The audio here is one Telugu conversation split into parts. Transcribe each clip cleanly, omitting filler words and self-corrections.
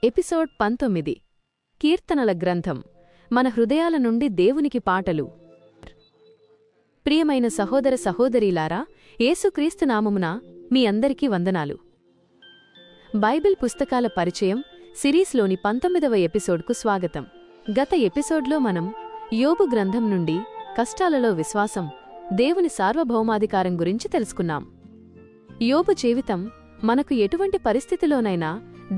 ఎపిసోడ్ 19 కీర్తనల గ్రంథం మన హృదయాల నుండి దేవునికి పాటలు. ప్రియమైన సహోదర సహోదరీలారా, యేసుక్రీస్తు నామమున మీ అందరికీ వందనాలు. బైబిల్ పుస్తకాల పరిచయం సిరీస్లోని 19వ ఎపిసోడ్కు స్వాగతం. గత ఎపిసోడ్లో మనం యోబు గ్రంథం నుండి కష్టాలలో విశ్వాసం, దేవుని సార్వభౌమాధికారం గురించి తెలుసుకున్నాం. యోబు జీవితం మనకు ఎటువంటి పరిస్థితిలోనైనా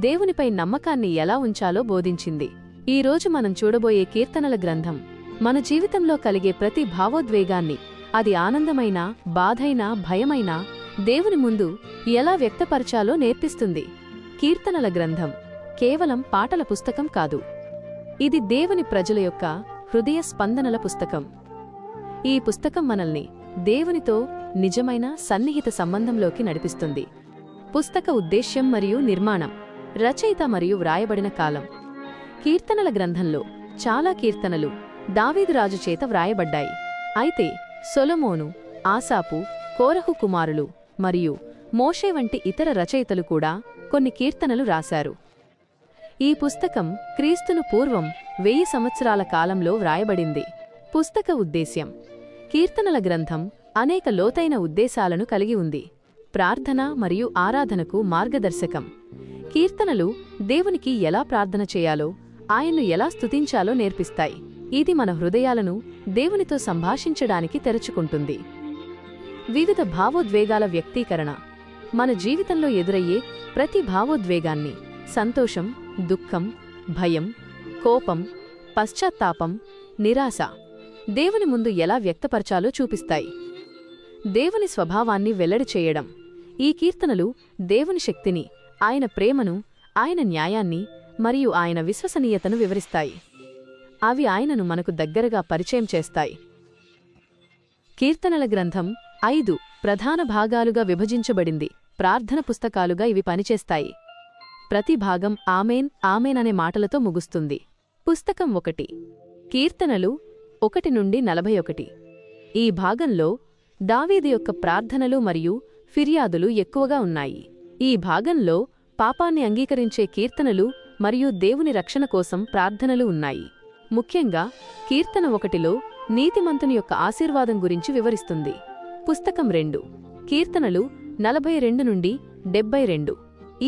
దేవునిపై నమ్మకాన్ని ఎలా ఉంచాలో బోధించింది. ఈరోజు మనం చూడబోయే కీర్తనల గ్రంథం మన జీవితంలో కలిగే ప్రతి భావోద్వేగాన్ని, అది ఆనందమైనా, బాధైనా, భయమైనా, దేవుని ముందు ఎలా వ్యక్తపరచాలో నేర్పిస్తుంది. కీర్తనల గ్రంథం కేవలం పాటల పుస్తకం కాదు, ఇది దేవుని ప్రజల యొక్క హృదయ స్పందనల పుస్తకం. ఈ పుస్తకం మనల్ని దేవునితో నిజమైన సన్నిహిత సంబంధంలోకి నడిపిస్తుంది. పుస్తక ఉద్దేశ్యం మరియు నిర్మాణం, రచయిత మరియు వ్రాయబడిన కాలం. కీర్తనల గ్రంథంలో చాలా కీర్తనలు దావీదు రాజు చేత వ్రాయబడ్డాయి. అయితే సొలొమోను, ఆసాపు, కోరహు కుమారులు మరియు మోషే వంటి ఇతర రచయితలు కూడా కొన్ని కీర్తనలు రాశారు. ఈ పుస్తకం క్రీస్తును పూర్వం 1000 సంవత్సరాల కాలంలో వ్రాయబడింది. పుస్తక ఉద్దేశ్యం. కీర్తనల గ్రంథం అనేక లోతైన ఉద్దేశాలను కలిగి ఉంది. ప్రార్థన మరియు ఆరాధనకు మార్గదర్శకం. కీర్తనలు దేవునికి ఎలా ప్రార్థన చేయాలో, ఆయన్ను ఎలా స్తుతించాలో నేర్పిస్తాయి. ఇది మన హృదయాలను దేవునితో సంభాషించడానికి తెరుచుకుంటుంది. వివిధ భావోద్వేగాల వ్యక్తీకరణ. మన జీవితంలో ఎదురయ్యే ప్రతి భావోద్వేగాన్ని, సంతోషం, దుఃఖం, భయం, కోపం, పశ్చాత్తాపం, నిరాశ, దేవుని ముందు ఎలా వ్యక్తపరచాలో చూపిస్తాయి. దేవుని స్వభావాన్ని వెల్లడి చేయడం. ఈ కీర్తనలు దేవుని శక్తిని, ఆయన ప్రేమను, ఆయన న్యాయాన్ని మరియు ఆయన విశ్వసనీయతను వివరిస్తాయి. అవి ఆయనను మనకు దగ్గరగా పరిచయం చేస్తాయి. కీర్తనల గ్రంథం 5 ప్రధాన భాగాలుగా విభజించబడింది. ప్రార్థన పుస్తకాలుగా ఇవి పనిచేస్తాయి. ప్రతి భాగం ఆమేన్ ఆమేన్ అనే మాటలతో ముగుస్తుంది. పుస్తకం 1 కీర్తనలు 1 నుండి 41. ఈ భాగంలో దావీదు యొక్క ప్రార్థనలు మరియు ఫిర్యాదులు ఎక్కువగా ఉన్నాయి. ఈ భాగంలో పాపాన్ని అంగీకరించే కీర్తనలు మరియు దేవుని రక్షణ కోసం ప్రార్థనలు ఉన్నాయి. ముఖ్యంగా కీర్తన 1లో నీతిమంతుని యొక్క ఆశీర్వాదం గురించి వివరిస్తుంది. పుస్తకం 2 కీర్తనలు 42 నుండి 72.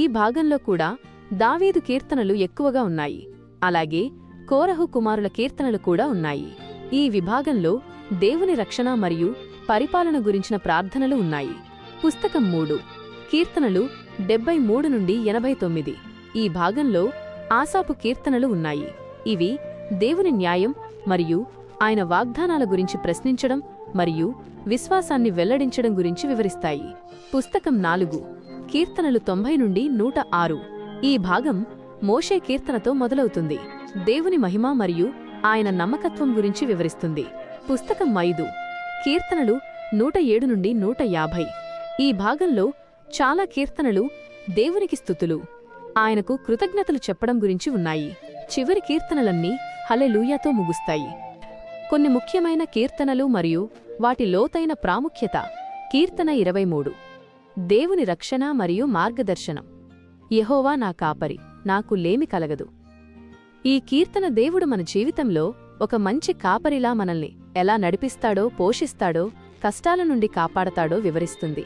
ఈ భాగంలో కూడా దావీదు కీర్తనలు ఎక్కువగా ఉన్నాయి. అలాగే కోరహు కుమారుల కీర్తనలు కూడా ఉన్నాయి. ఈ విభాగంలో దేవుని రక్షణ మరియు పరిపాలన గురించిన ప్రార్థనలు ఉన్నాయి. పుస్తకం 3 కీర్తనలు 73 నుండి 89. ఈ భాగంలో ఆసాపు కీర్తనలు ఉన్నాయి. ఇవి దేవుని న్యాయం మరియు ఆయన వాగ్దానాల గురించి ప్రశ్నించడం మరియు విశ్వాసాన్ని వెల్లడించడం గురించి వివరిస్తాయి. పుస్తకం 4 కీర్తనలు 90 నుండి 106. ఈ భాగం మోషే కీర్తనతో మొదలవుతుంది. దేవుని మహిమ మరియు ఆయన నమ్మకత్వం గురించి వివరిస్తుంది. పుస్తకం 5 కీర్తనలు 107 నుండి 150. ఈ భాగంలో చాలా కీర్తనలు దేవునికి స్తుతులు, ఆయనకు కృతజ్ఞతలు చెప్పడం గురించి ఉన్నాయి. చివరి కీర్తనలన్నీ హల్లెలూయాతో ముగుస్తాయి. కొన్ని ముఖ్యమైన కీర్తనలు మరియు వాటి లోతైన ప్రాముఖ్యత. కీర్తన 23 దేవుని రక్షణ మరియు మార్గదర్శనం. యెహోవా నా కాపరి, నాకు లేమి కలగదు. ఈ కీర్తన దేవుడు మన జీవితంలో ఒక మంచి కాపరిలా మనల్ని ఎలా నడిపిస్తాడో, పోషిస్తాడో, కష్టాల నుండి కాపాడతాడో వివరిస్తుంది.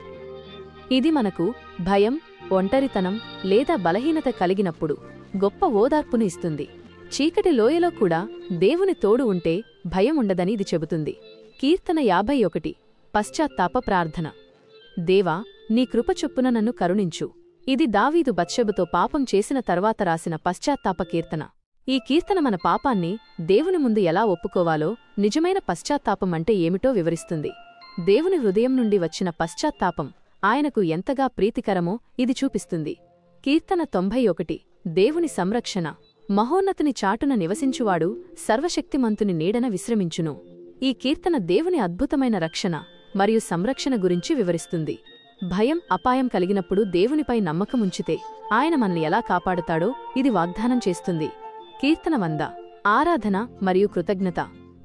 ఇది మనకు భయం, ఒంటరితనం లేదా బలహీనత కలిగినప్పుడు గొప్ప ఓదార్పును ఇస్తుంది. చీకటి లోయలో కూడా దేవుని తోడు ఉంటే భయం ఉండదని ఇది చెబుతుంది. కీర్తన 51 పశ్చాత్తాప ప్రార్థన. దేవా, నీ కృప చొప్పున నన్ను కరుణించు. ఇది దావీదు బత్షెబతో పాపం చేసిన తర్వాత రాసిన పశ్చాత్తాప కీర్తన. ఈ కీర్తన మన పాపాన్ని దేవుని ముందు ఎలా ఒప్పుకోవాలో, నిజమైన పశ్చాత్తాపం అంటే ఏమిటో వివరిస్తుంది. దేవుని హృదయం నుండి వచ్చిన పశ్చాత్తాపం ఆయనకు ఎంతగా ప్రీతికరమో ఇది చూపిస్తుంది. కీర్తన 91 దేవుని సంరక్షణ. మహోన్నతుని చాటున నివసించువాడు సర్వశక్తిమంతుని నీడన విశ్రమించును. ఈ కీర్తన దేవుని అద్భుతమైన రక్షణ మరియు సంరక్షణ గురించి వివరిస్తుంది. భయం, అపాయం కలిగినప్పుడు దేవునిపై నమ్మకముంచితే ఆయన మనల్ని ఎలా కాపాడుతాడో ఇది వాగ్దానం చేస్తుంది. కీర్తన 100 ఆరాధన మరియు కృతజ్ఞత.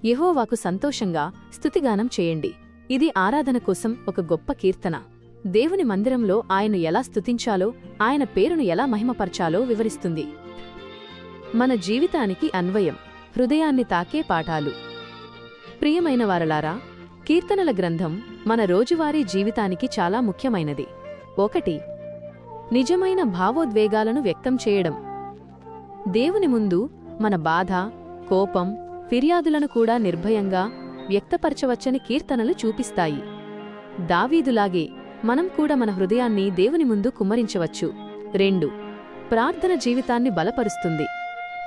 యెహోవాకు సంతోషంగా స్తుతిగానం చేయండి. ఇది ఆరాధన కోసం ఒక గొప్ప కీర్తన. దేవుని మందిరంలో ఆయన్ను ఎలా స్తుతించాలో, ఆయన పేరును ఎలా మహిమపరచాలో వివరిస్తుంది. మన జీవితానికి అన్వయం, హృదయాన్ని తాకే పాఠాలు. ప్రియమైన వారలారా, కీర్తనల గ్రంథం మన రోజువారీ జీవితానికి చాలా ముఖ్యమైనది. 1. నిజమైన భావోద్వేగాలను వ్యక్తం చేయడం. దేవుని ముందు మన బాధ, కోపం, ఫిర్యాదులను కూడా నిర్భయంగా వ్యక్తపరచవచ్చని కీర్తనలు చూపిస్తాయి. దావీదులాగే మనం కూడా మన హృదయాన్ని దేవుని ముందు కుమ్మరించవచ్చు. 2. ప్రార్థన జీవితాన్ని బలపరుస్తుంది.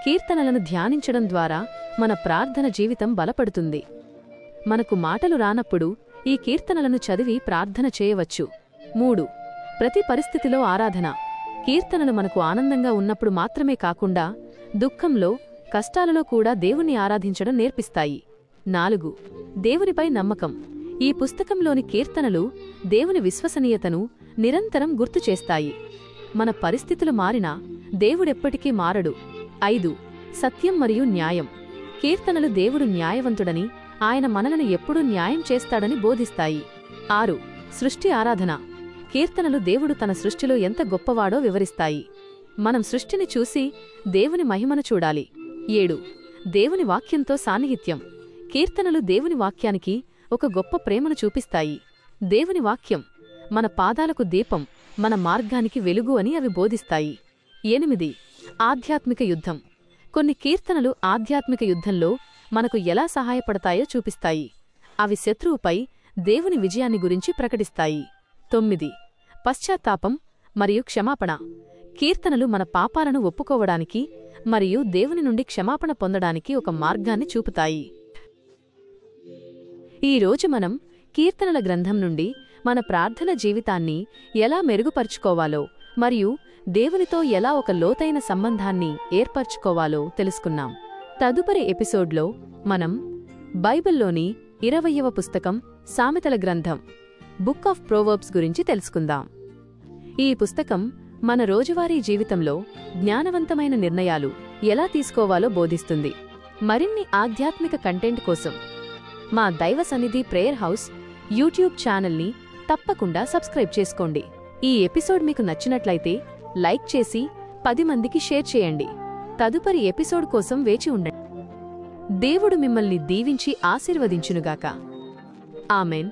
కీర్తనలను ధ్యానించడం ద్వారా మన ప్రార్థన జీవితం బలపడుతుంది. మనకు మాటలు రానప్పుడు ఈ కీర్తనలను చదివి ప్రార్థన చేయవచ్చు. 3. ప్రతి పరిస్థితిలో ఆరాధన. కీర్తనలు మనకు ఆనందంగా ఉన్నప్పుడు మాత్రమే కాకుండా దుఃఖంలో, కష్టాలలో కూడా దేవుణ్ణి ఆరాధించడం నేర్పిస్తాయి. 4. దేవునిపై నమ్మకం. ఈ పుస్తకంలోని కీర్తనలు దేవుని విశ్వసనీయతను నిరంతరం గుర్తుచేస్తాయి. మన పరిస్థితులు మారినా దేవుడెప్పటికీ మారడు. 5. సత్యం మరియు న్యాయం. కీర్తనలు దేవుడు న్యాయవంతుడని, ఆయన మనలను ఎప్పుడూ న్యాయం చేస్తాడని బోధిస్తాయి. 6. సృష్టి ఆరాధన. కీర్తనలు దేవుడు తన సృష్టిలో ఎంత గొప్పవాడో వివరిస్తాయి. మనం సృష్టిని చూసి దేవుని మహిమను చూడాలి. 7. దేవుని వాక్యంతో సాన్నిహిత్యం. కీర్తనలు దేవుని వాక్యానికి ఒక గొప్ప ప్రేమను చూపిస్తాయి. దేవుని వాక్యం మన పాదాలకు దీపం, మన మార్గానికి వెలుగు అని అవి బోధిస్తాయి. 8. ఆధ్యాత్మిక యుద్ధం. కొన్ని కీర్తనలు ఆధ్యాత్మిక యుద్ధంలో మనకు ఎలా సహాయపడతాయో చూపిస్తాయి. అవి శత్రువుపై దేవుని విజయాన్ని గురించి ప్రకటిస్తాయి. 9. పశ్చాత్తాపం మరియు క్షమాపణ. కీర్తనలు మన పాపాలను ఒప్పుకోవడానికి మరియు దేవుని నుండి క్షమాపణ పొందడానికి ఒక మార్గాన్ని చూపుతాయి. ఈరోజు మనం కీర్తనల గ్రంథం నుండి మన ప్రార్థన జీవితాన్ని ఎలా మెరుగుపరుచుకోవాలో మరియు దేవునితో ఎలా ఒక లోతైన సంబంధాన్ని ఏర్పరచుకోవాలో తెలుసుకున్నాం. తదుపరి ఎపిసోడ్లో మనం బైబిల్లోని 20వ పుస్తకం సామెతల గ్రంథం, బుక్ ఆఫ్ ప్రోవర్బ్స్ గురించి తెలుసుకుందాం. ఈ పుస్తకం మన రోజువారీ జీవితంలో జ్ఞానవంతమైన నిర్ణయాలు ఎలా తీసుకోవాలో బోధిస్తుంది. మరిన్ని ఆధ్యాత్మిక కంటెంట్ కోసం మా దైవ సన్నిధి ప్రేయర్ హౌస్ యూట్యూబ్ ఛానల్ని తప్పకుండా సబ్స్క్రైబ్ చేసుకోండి. ఈ ఎపిసోడ్ మీకు నచ్చినట్లయితే లైక్ చేసి 10 మందికి షేర్ చేయండి. తదుపరి ఎపిసోడ్ కోసం వేచి ఉండండి. దేవుడు మిమ్మల్ని దీవించి ఆశీర్వదించునుగాక. ఆమెన్.